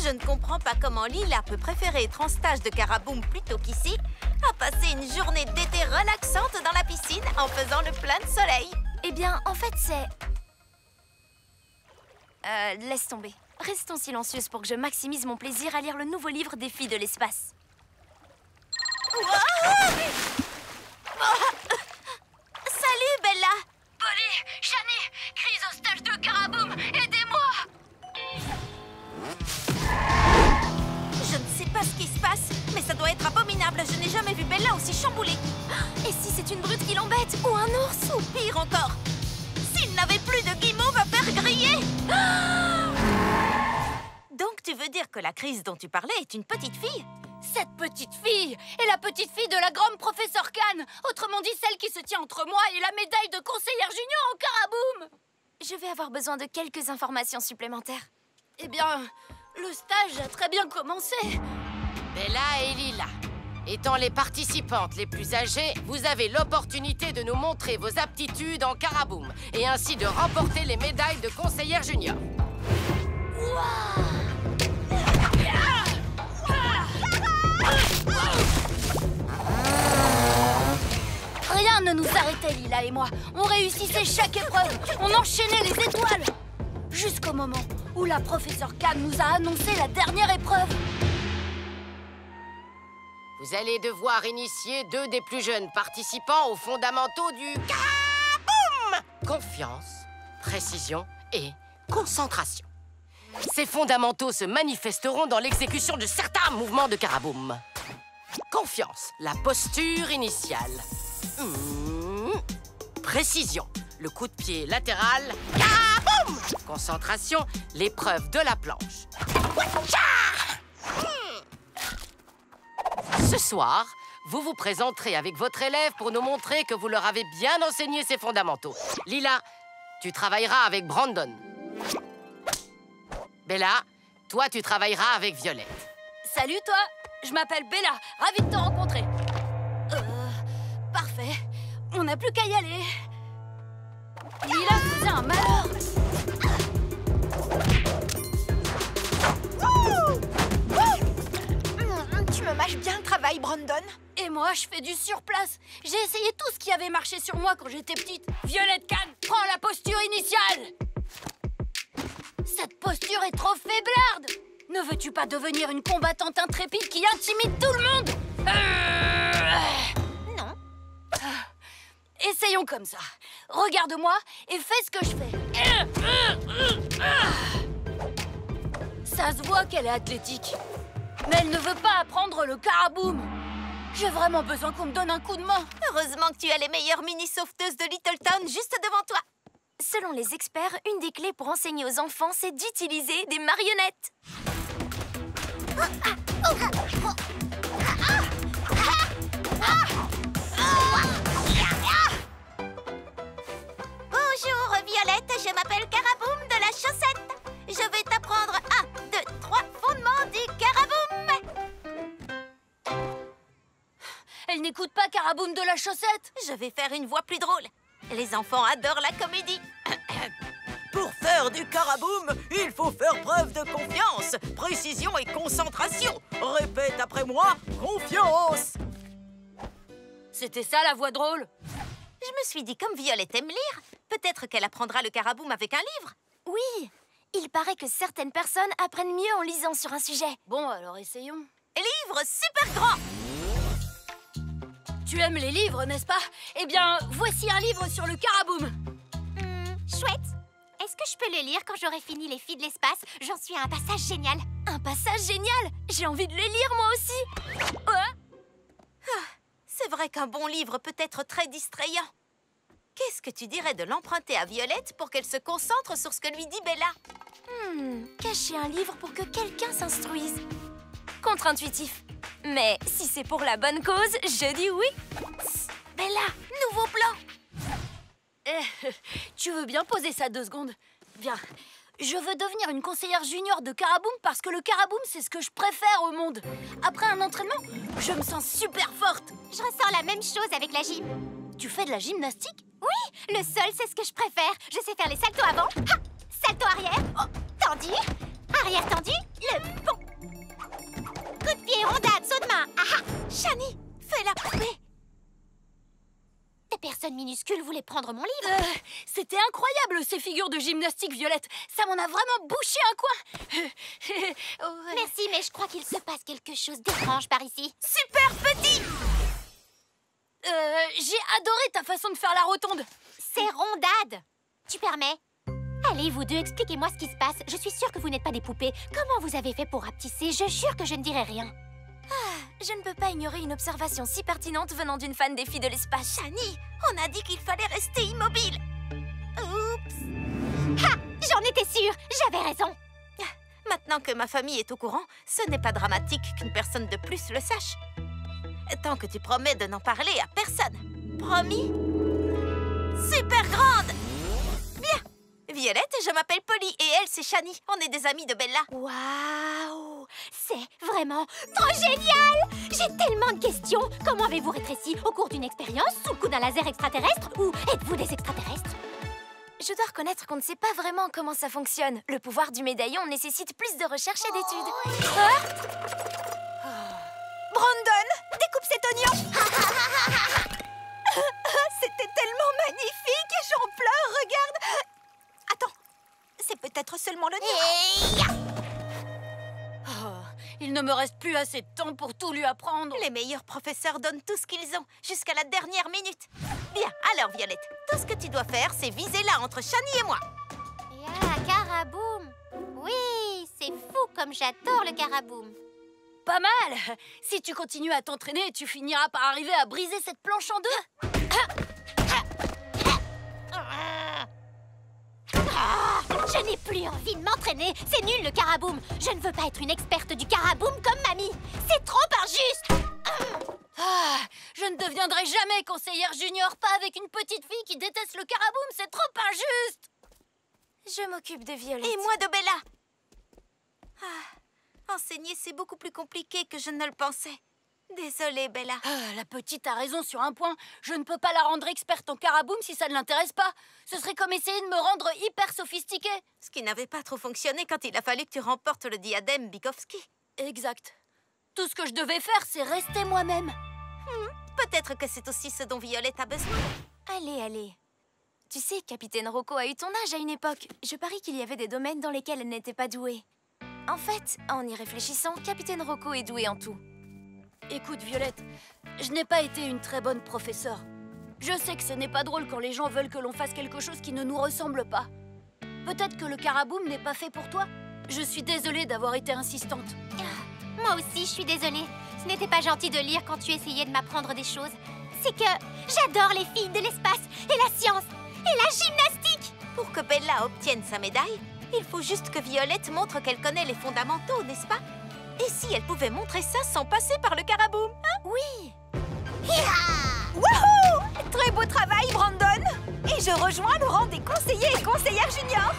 Je ne comprends pas comment Lila peut préférer être en stage de Caraboom plutôt qu'ici, à passer une journée d'été relaxante dans la piscine en faisant le plein de soleil. Eh bien, en fait, c'est... laisse tomber. Restons silencieuses pour que je maximise mon plaisir à lire le nouveau livre des filles de l'espace. Salut, Bella! Polly, Shani, crise au stage de Caraboom, aidez-moi! Je ne sais pas ce qui se passe, mais ça doit être abominable. Je n'ai jamais vu Bella aussi chamboulée. Et si c'est une brute qui l'embête? Ou un ours? Ou pire encore, s'il n'avait plus de guimauve à faire griller. Donc tu veux dire que la crise dont tu parlais est une petite fille? Cette petite fille est la petite fille de la grande professeure Khan, autrement dit celle qui se tient entre moi et la médaille de conseillère junior au Caraboom. Je vais avoir besoin de quelques informations supplémentaires. Eh bien, le stage a très bien commencé. Bella et Lila, étant les participantes les plus âgées, vous avez l'opportunité de nous montrer vos aptitudes en Caraboom et ainsi de remporter les médailles de conseillère junior. Rien ne nous arrêtait, Lila et moi. On réussissait chaque épreuve. On enchaînait les étoiles. Jusqu'au moment où la professeure Khan nous a annoncé la dernière épreuve. Vous allez devoir initier 2 des plus jeunes participants aux fondamentaux du Caraboom! Confiance, précision et concentration. Ces fondamentaux se manifesteront dans l'exécution de certains mouvements de Caraboom. Confiance, la posture initiale. Précision, le coup de pied latéral. Caraboom! Concentration, l'épreuve de la planche. Ce soir, vous vous présenterez avec votre élève pour nous montrer que vous leur avez bien enseigné ces fondamentaux. Lila, tu travailleras avec Brandon. Bella, toi, tu travailleras avec Violette. Salut toi, je m'appelle Bella, ravie de te rencontrer. Parfait, on n'a plus qu'à y aller. Lila faisait un malheur. Tu me mâches bien le travail, Brandon. Et moi, je fais du surplace. J'ai essayé tout ce qui avait marché sur moi quand j'étais petite. Violette Khan, prends la posture initiale. Cette posture est trop faiblarde. Ne veux-tu pas devenir une combattante intrépide qui intimide tout le monde? Non. Essayons comme ça. Regarde-moi et fais ce que je fais. Ça se voit qu'elle est athlétique. Mais elle ne veut pas apprendre le Caraboom. J'ai vraiment besoin qu'on me donne un coup de main. Heureusement que tu as les meilleures mini-sauveteuses de Littleton juste devant toi. Selon les experts, une des clés pour enseigner aux enfants, c'est d'utiliser des marionnettes. Bonjour, Violette, je m'appelle Caraboom de la chaussette. Je vais t'apprendre 1, 2, 3 fondements du Caraboom. Elle n'écoute pas Caraboom de la chaussette. Je vais faire une voix plus drôle. Les enfants adorent la comédie. Pour faire du Caraboom, il faut faire preuve de confiance, précision et concentration. Répète après moi, confiance. C'était ça la voix drôle. Je me suis dit, comme Violette aime lire, peut-être qu'elle apprendra le Caraboom avec un livre. Oui, il paraît que certaines personnes apprennent mieux en lisant sur un sujet. Bon, alors essayons. Livre super grand. Tu aimes les livres, n'est-ce pas? Eh bien, voici un livre sur le Caraboom. Chouette. Est-ce que je peux le lire quand j'aurai fini Les filles de l'espace? J'en suis à un passage génial. Un passage génial! J'ai envie de le lire, moi aussi! C'est vrai qu'un bon livre peut être très distrayant. Qu'est-ce que tu dirais de l'emprunter à Violette pour qu'elle se concentre sur ce que lui dit Bella? Cacher un livre pour que quelqu'un s'instruise. Contre-intuitif. Mais si c'est pour la bonne cause, je dis oui. Bella, nouveau plan. Tu veux bien poser ça 2 secondes? Bien. Je veux devenir une conseillère junior de Caraboom parce que le Caraboom, c'est ce que je préfère au monde. Après un entraînement, je me sens super forte. Je ressens la même chose avec la gym. Tu fais de la gymnastique? Oui, le sol, c'est ce que je préfère. Je sais faire les saltos avant, salto arrière, tendu, Arrière tendu, le pont. Coup de pied, rondade, saut de main. Ah ah. Shani, fais la poupée. Des personnes minuscules voulaient prendre mon livre. C'était incroyable, ces figures de gymnastique, Violette. Ça m'en a vraiment bouché un coin. Ouais. Merci, mais je crois qu'il se passe quelque chose d'étrange par ici. Super petit. J'ai adoré ta façon de faire la rotonde. C'est rondade. Tu permets? Allez, vous deux, expliquez-moi ce qui se passe. Je suis sûre que vous n'êtes pas des poupées. Comment vous avez fait pour rapetisser? Je jure que je ne dirai rien. Je ne peux pas ignorer une observation si pertinente venant d'une fan des filles de l'espace. Shani, on a dit qu'il fallait rester immobile. Oups. Ha! J'en étais sûre. J'avais raison. Maintenant que ma famille est au courant, ce n'est pas dramatique qu'une personne de plus le sache. Tant que tu promets de n'en parler à personne. Promis? Super grande! Bien. Violette, je m'appelle Polly et elle, c'est Shani. On est des amis de Bella. Waouh! C'est vraiment trop génial! J'ai tellement de questions. Comment avez-vous rétréci? Au cours d'une expérience? Sous le coup d'un laser extraterrestre? Ou êtes-vous des extraterrestres? Je dois reconnaître qu'on ne sait pas vraiment comment ça fonctionne. Le pouvoir du médaillon nécessite plus de recherche et d'études. Brandon, découpe cet oignon! C'était tellement magnifique et j'en pleure, regarde! Attends, c'est peut-être seulement l'oignon. Il ne me reste plus assez de temps pour tout lui apprendre. Les meilleurs professeurs donnent tout ce qu'ils ont, jusqu'à la dernière minute. Bien, alors Violette, tout ce que tu dois faire, c'est viser là entre Shani et moi. Caraboum! Oui, c'est fou comme j'adore le caraboum. Pas mal. Si tu continues à t'entraîner, tu finiras par arriver à briser cette planche en deux. Je n'ai plus envie de m'entraîner. C'est nul le caraboum. Je ne veux pas être une experte du caraboum comme mamie. C'est trop injuste. Je ne deviendrai jamais conseillère junior, pas avec une petite fille qui déteste le caraboum. C'est trop injuste. Je m'occupe de Violette. Et moi de Bella. Enseigner, c'est beaucoup plus compliqué que je ne le pensais. Désolée, Bella. La petite a raison sur un point. Je ne peux pas la rendre experte en caraboum si ça ne l'intéresse pas. Ce serait comme essayer de me rendre hyper sophistiquée. Ce qui n'avait pas trop fonctionné quand il a fallu que tu remportes le diadème Bikovski. Exact. Tout ce que je devais faire, c'est rester moi-même. Peut-être que c'est aussi ce dont Violette a besoin. Allez. Tu sais, Capitaine Rocco a eu ton âge à une époque. Je parie qu'il y avait des domaines dans lesquels elle n'était pas douée. En fait, en y réfléchissant, Capitaine Rocco est doué en tout. Écoute, Violette, je n'ai pas été une très bonne professeure. Je sais que ce n'est pas drôle quand les gens veulent que l'on fasse quelque chose qui ne nous ressemble pas. Peut-être que le caraboum n'est pas fait pour toi. Je suis désolée d'avoir été insistante. Moi aussi, je suis désolée. Ce n'était pas gentil de lire quand tu essayais de m'apprendre des choses. C'est que j'adore les filles de l'espace et la science et la gymnastique. Pour que Bella obtienne sa médaille, il faut juste que Violette montre qu'elle connaît les fondamentaux, n'est-ce pas? Et si elle pouvait montrer ça sans passer par le caraboum, hein? Oui. Wouhou! Très beau travail, Brandon! Et je rejoins le rang des conseillers et conseillères juniors.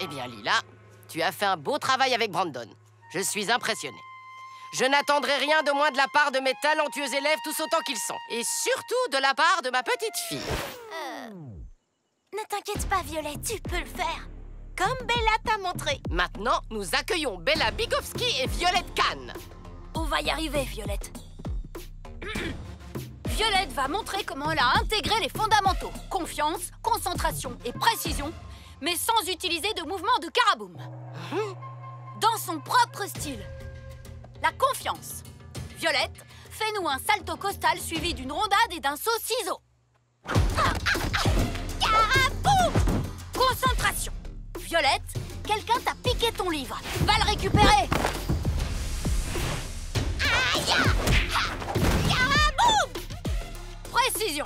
Eh bien, Lila, tu as fait un beau travail avec Brandon. Je suis impressionnée. Je n'attendrai rien de moins de la part de mes talentueux élèves, tous autant qu'ils sont. Et surtout de la part de ma petite fille. Ne t'inquiète pas, Violette, tu peux le faire. Comme Bella t'a montré. Maintenant, nous accueillons Bella Bikovski et Violette Kahn. On va y arriver, Violette. Violette va montrer comment elle a intégré les fondamentaux. Confiance, concentration et précision, mais sans utiliser de mouvement de caraboum. Dans son propre style. La confiance. Violette, fais-nous un salto costal suivi d'une rondade et d'un saut ciseau. Caraboum! Concentration. Violette, quelqu'un t'a piqué ton livre. Va le récupérer. Caraboum! Précision.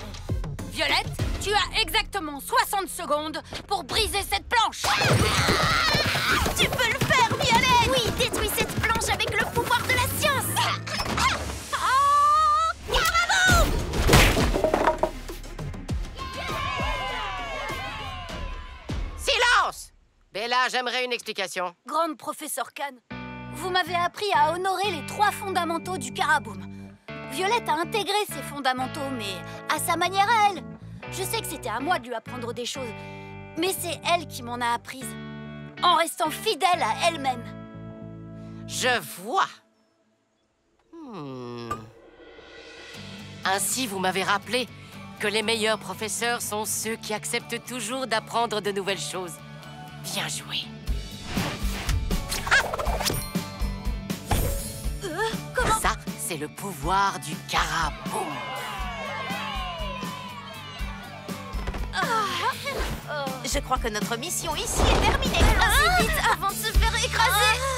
Violette, tu as exactement 60 secondes pour briser cette planche. Tu peux le faire, Violette! Oui, détruis cette planche avec le pouvoir de la science. Silence! Bella, j'aimerais une explication. Grande professeur Kahn, vous m'avez appris à honorer les 3 fondamentaux du caraboum. Violette a intégré ces fondamentaux, mais à sa manière à elle. Je sais que c'était à moi de lui apprendre des choses, Mais c'est elle qui m'en a apprise, en restant fidèle à elle-même. Je vois. Ainsi, vous m'avez rappelé que les meilleurs professeurs sont ceux qui acceptent toujours d'apprendre de nouvelles choses. Bien joué. Comment? Ça, c'est le pouvoir du Caraboum. Je crois que notre mission ici est terminée. Allons-y vite avant de se faire écraser.